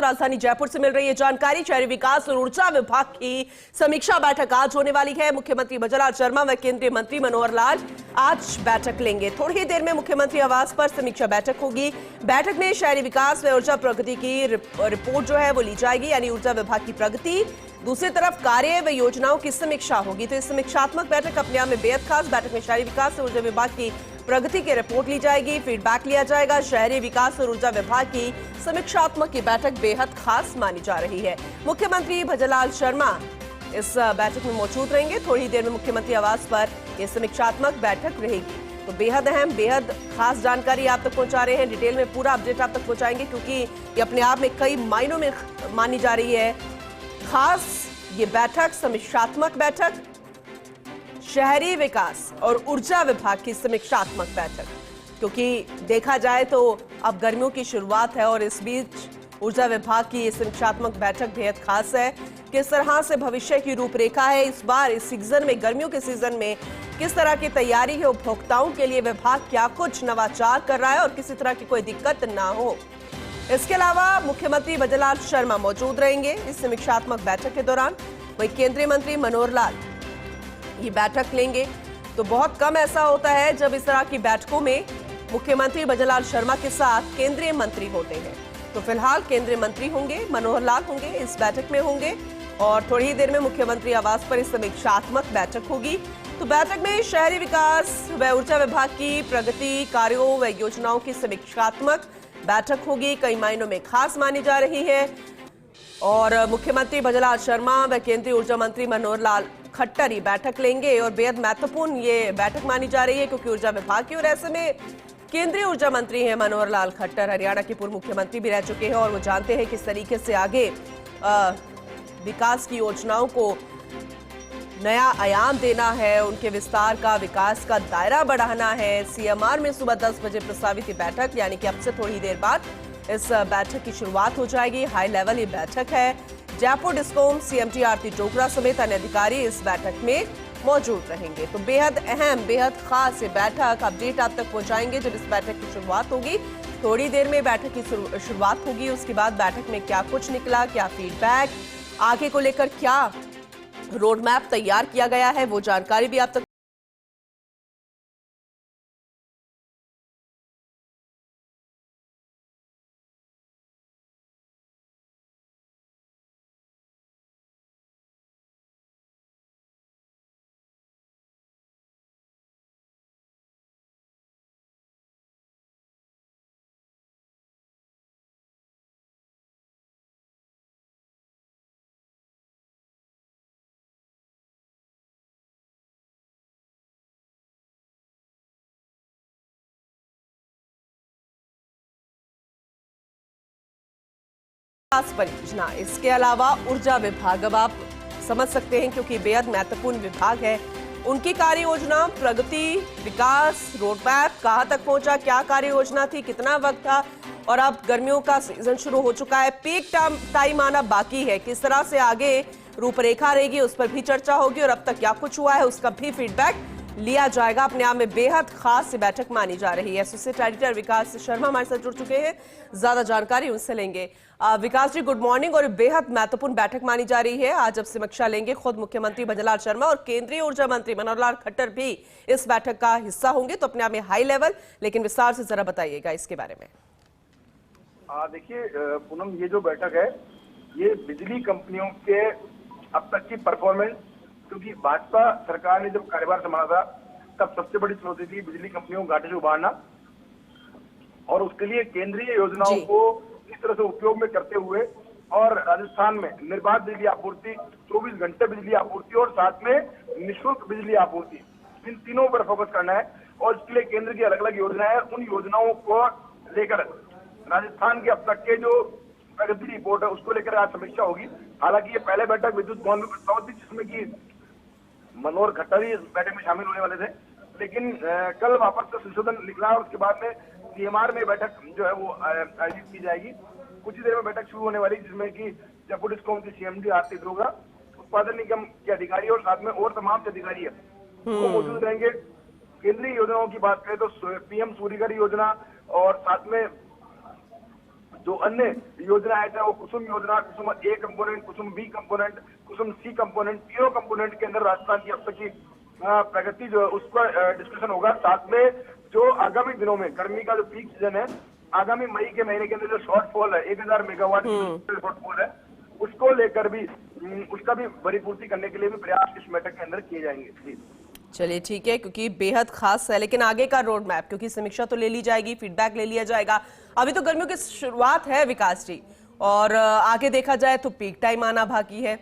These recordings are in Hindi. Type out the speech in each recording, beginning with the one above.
राजधानी जयपुर से मिल रही है जानकारी। शहरी विकास और ऊर्जा विभाग की समीक्षा बैठक आज होने वाली है। मुख्यमंत्री भजनलाल शर्मा व केंद्रीय मंत्री मनोहर लाल आज बैठक लेंगे। थोड़ी ही देर में मुख्यमंत्री आवास पर समीक्षा बैठक होगी। बैठक में शहरी विकास व ऊर्जा प्रगति की रिपोर्ट जो है वो ली जाएगी, यानी ऊर्जा विभाग की प्रगति। दूसरी तरफ कार्य व योजनाओं की समीक्षा होगी। तो इस समीक्षात्मक बैठक अपने आप में बेहद खास। बैठक में शहरी विकास और ऊर्जा विभाग की प्रगति की रिपोर्ट ली जाएगी, फीडबैक लिया जाएगा। शहरी विकास और ऊर्जा विभाग की समीक्षात्मक की बैठक बेहद खास मानी जा रही है। मुख्यमंत्री भजनलाल शर्मा इस बैठक में मौजूद रहेंगे। थोड़ी देर में मुख्यमंत्री आवास पर यह समीक्षात्मक बैठक रहेगी। तो बेहद अहम, बेहद खास जानकारी आप तक पहुंचा रहे हैं। डिटेल में पूरा अपडेट आप तक पहुंचाएंगे, क्योंकि ये अपने आप में कई मायनों में मानी जा रही है खास। ये बैठक, समीक्षात्मक बैठक, शहरी विकास और ऊर्जा विभाग की समीक्षात्मक बैठक, क्योंकि देखा जाए तो अब गर्मियों की शुरुआत है और इस बीच ऊर्जा विभाग की ये समीक्षात्मक बैठक बेहद खास है। किस तरह से भविष्य की रूपरेखा है इस बार, इस सीजन में, गर्मियों के सीजन में किस तरह की तैयारी है उपभोक्ताओं के लिए, विभाग क्या कुछ नवाचार कर रहा है और किसी तरह की कोई दिक्कत ना हो। इसके अलावा मुख्यमंत्री भजनलाल शर्मा मौजूद रहेंगे इस समीक्षात्मक बैठक के दौरान। वहीं केंद्रीय मंत्री मनोहर लाल ये बैठक लेंगे। तो बहुत कम ऐसा होता है जब इस तरह की बैठकों में मुख्यमंत्री भजनलाल शर्मा के साथ केंद्रीय मंत्री होते हैं। तो फिलहाल केंद्रीय मंत्री होंगे, मनोहर लाल होंगे, इस बैठक में होंगे और थोड़ी ही देर में मुख्यमंत्री आवास पर इस समीक्षात्मक बैठक होगी। तो बैठक में शहरी विकास व ऊर्जा विभाग की प्रगति, कार्यों व योजनाओं की समीक्षात्मक बैठक होगी। कई मायनों में खास मानी जा रही है और मुख्यमंत्री भजनलाल शर्मा व केंद्रीय ऊर्जा मंत्री मनोहर लाल खट्टर ये बैठक लेंगे और बेहद महत्वपूर्ण ये बैठक मानी जा रही है, क्योंकि ऊर्जा विभाग की और ऐसे में केंद्रीय ऊर्जा मंत्री हैं मनोहर लाल खट्टर, हरियाणा के पूर्व मुख्यमंत्री भी रह चुके हैं और वो जानते हैं किस तरीके से आगे विकास की योजनाओं को नया आयाम देना है, उनके विस्तार का, विकास का दायरा बढ़ाना है। सीएमआर में सुबह 10 बजे प्रस्तावित बैठक, यानी कि अब से थोड़ी देर बाद इस बैठक की शुरुआत हो जाएगी। हाई लेवल ये बैठक है। जयपुर डिस्कॉम सीएमडी आरती डोगरा समेत अन्य अधिकारी इस बैठक में मौजूद रहेंगे। तो बेहद अहम, बेहद खास ये बैठक, अपडेट आप तक पहुंचाएंगे जब इस बैठक की शुरुआत होगी। थोड़ी देर में बैठक की शुरुआत होगी, उसके बाद बैठक में क्या कुछ निकला, क्या फीडबैक, आगे को लेकर क्या रोड मैप तैयार किया गया है, वो जानकारी भी आप तक परियोजना। इसके अलावा ऊर्जा विभाग, अब आप समझ सकते हैं क्योंकि बेहद महत्वपूर्ण विभाग है, उनकी कार्य योजना, प्रगति, विकास, रोड मैप कहां तक पहुंचा, क्या कार्य योजना थी, कितना वक्त था और अब गर्मियों का सीजन शुरू हो चुका है, पीक टाइम आना बाकी है, किस तरह से आगे रूपरेखा रहेगी उस पर भी चर्चा होगी और अब तक क्या कुछ हुआ है उसका भी फीडबैक लिया जाएगा। अपने आप में बेहद खास बैठक मानी जा रही है। एसोसिएट एडिटर विकास शर्मा हमारे साथ जुड़ चुके हैं, ज्यादा जानकारी उनसे लेंगे। विकास जी, गुड मॉर्निंग। और बेहद महत्वपूर्ण बैठक मानी जा रही है। आज अब समीक्षा लेंगे खुद मुख्यमंत्री भजनलाल शर्मा और केंद्रीय ऊर्जा मंत्री मनोहर लाल खट्टर भी इस बैठक का हिस्सा होंगे। तो अपने आप में हाई लेवल, लेकिन विस्तार से जरा बताइएगा इसके बारे में। देखिए पूनम, ये जो बैठक है ये बिजली कंपनियों के अब तक की परफॉर्मेंस, क्योंकि भाजपा सरकार ने जब कार्यभार संभाला था तब सबसे बड़ी चुनौती थी बिजली कंपनियों को घाटे से उबारना और उसके लिए केंद्रीय योजनाओं को इस तरह से उपयोग में करते हुए और राजस्थान में निर्बाध बिजली आपूर्ति, 24 घंटे बिजली आपूर्ति और साथ में निःशुल्क बिजली आपूर्ति, इन तीनों पर फोकस करना है। और इसके लिए केंद्र की अलग अलग योजनाएं, उन योजनाओं को लेकर राजस्थान के अब तक के जो प्रगति रिपोर्ट है उसको लेकर आज समीक्षा होगी। हालांकि ये पहले बैठक विद्युत भवन में प्रस्तावित थी, जिसमें कि मनोहर खट्टर ही इस बैठक में शामिल होने वाले थे, लेकिन कल वापस से संशोधन निकला और उसके बाद में सीएमआर में बैठक जो है वो आयोजित की जाएगी। कुछ ही देर में बैठक शुरू होने वाली, जिसमें कि जयपुर डिस्कॉम की सीएमडी आरती डोगरा, उत्पादन निगम के अधिकारी और साथ में और तमाम अधिकारी है वो मौजूद रहेंगे। केंद्रीय योजनाओं की बात करें तो पीएम सूर्यघर योजना और साथ में जो अन्य योजना है, चाहे वो कुसुम योजना, Kusum A component, Kusum B component, Kusum C component, तीनों कंपोनेंट के अंदर राजस्थान की अब तक की प्रगति जो है उसका डिस्कशन होगा। साथ में जो आगामी दिनों में गर्मी का जो पीक सीजन है, आगामी मई के महीने के अंदर जो शॉर्टफॉल है 1000 मेगावाट शॉर्टफॉल है, उसको लेकर भी उसका भी परिपूर्ति करने के लिए भी प्रयास इस बैठक के अंदर किए जाएंगे। जी चलिए ठीक है, क्योंकि बेहद खास है, लेकिन आगे का रोड मैप, क्योंकि समीक्षा तो ले ली जाएगी, फीडबैक ले लिया जाएगा। अभी तो गर्मियों की शुरुआत है विकास जी, और आगे देखा जाए तो पीक टाइम आना बाकी है।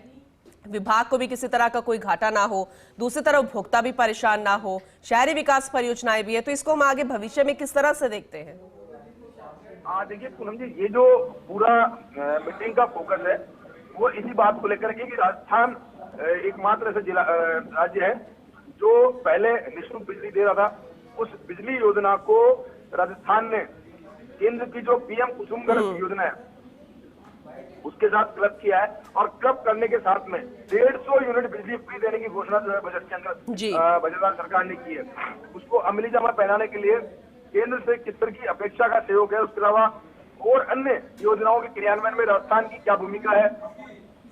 विभाग को भी किसी तरह का कोई घाटा ना हो, दूसरी तरफ उपभोक्ता भी परेशान ना हो, शहरी विकास परियोजनाएं भी है, तो इसको हम आगे भविष्य में किस तरह से देखते हैं? देखिए पूनम जी, ये जो पूरा मीटिंग का फोकस है वो इसी बात को लेकर के कि राजस्थान एकमात्र ऐसा जिला राज्य है जो पहले निःशुल्क बिजली दे रहा था। उस बिजली योजना को राजस्थान ने केंद्र की जो पीएम कुसुम योजना है उसके साथ क्लब किया है, और क्लब करने के साथ में 150 यूनिट बिजली फ्री देने की घोषणा जो है बजट के अंदर बजटदार सरकार ने की है। उसको अमली जामा पहनाने के लिए केंद्र से किस तरह की अपेक्षा का सहयोग है, उसके अलावा और अन्य योजनाओं के क्रियान्वयन में राजस्थान की क्या भूमिका है,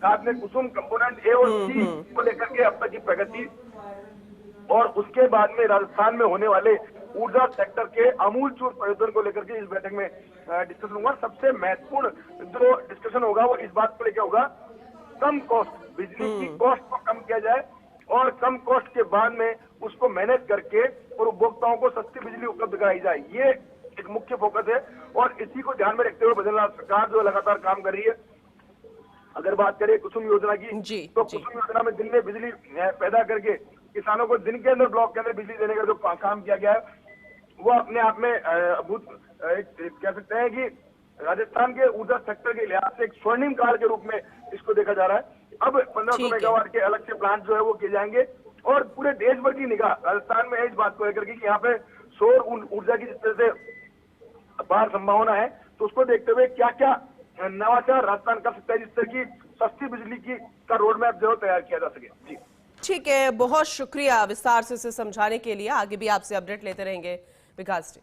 साथ में कुसुम कंपोनेंट ए और सी को लेकर के अब तक की प्रगति, और उसके बाद में राजस्थान में होने वाले ऊर्जा सेक्टर के आमूलचूल परिवर्तन को लेकर के इस बैठक में डिस्कशन होगा। सबसे महत्वपूर्ण जो डिस्कशन होगा वो इस बात को लेकर होगा, कम कॉस्ट, बिजली की कॉस्ट को कम किया जाए और कम कॉस्ट के बाद में उसको मैनेज करके और उपभोक्ताओं को सस्ती बिजली उपलब्ध कराई जाए। ये एक मुख्य फोकस है, और इसी को ध्यान में रखते हुए बजरंग सरकार जो लगातार काम कर रही है। अगर बात करें कुसुम योजना की, तो कुसुम योजना में दिन में बिजली पैदा करके किसानों को दिन के अंदर, ब्लॉक के अंदर बिजली देने का जो काम किया गया है वो अपने आप में अद्भुत कह सकते हैं कि राजस्थान के ऊर्जा सेक्टर के लिहाज से एक स्वर्णिम काल के रूप में इसको देखा जा रहा है। अब 1500 मेगावाट के अलग से प्लांट जो है वो किए जाएंगे, और पूरे देश भर की निगाह राजस्थान में है इस बात को लेकर के कि यहाँ पे सौर ऊर्जा की जिस तरह से अपार संभावना है, तो उसको देखते हुए क्या क्या नवाचार राजस्थान कर सकता है जिस तरह की सस्ती बिजली की का रोड मैप जो तैयार किया जा सके। जी ठीक है, बहुत शुक्रिया विस्तार से इसे समझाने के लिए। आगे भी आपसे अपडेट लेते रहेंगे विकास जी।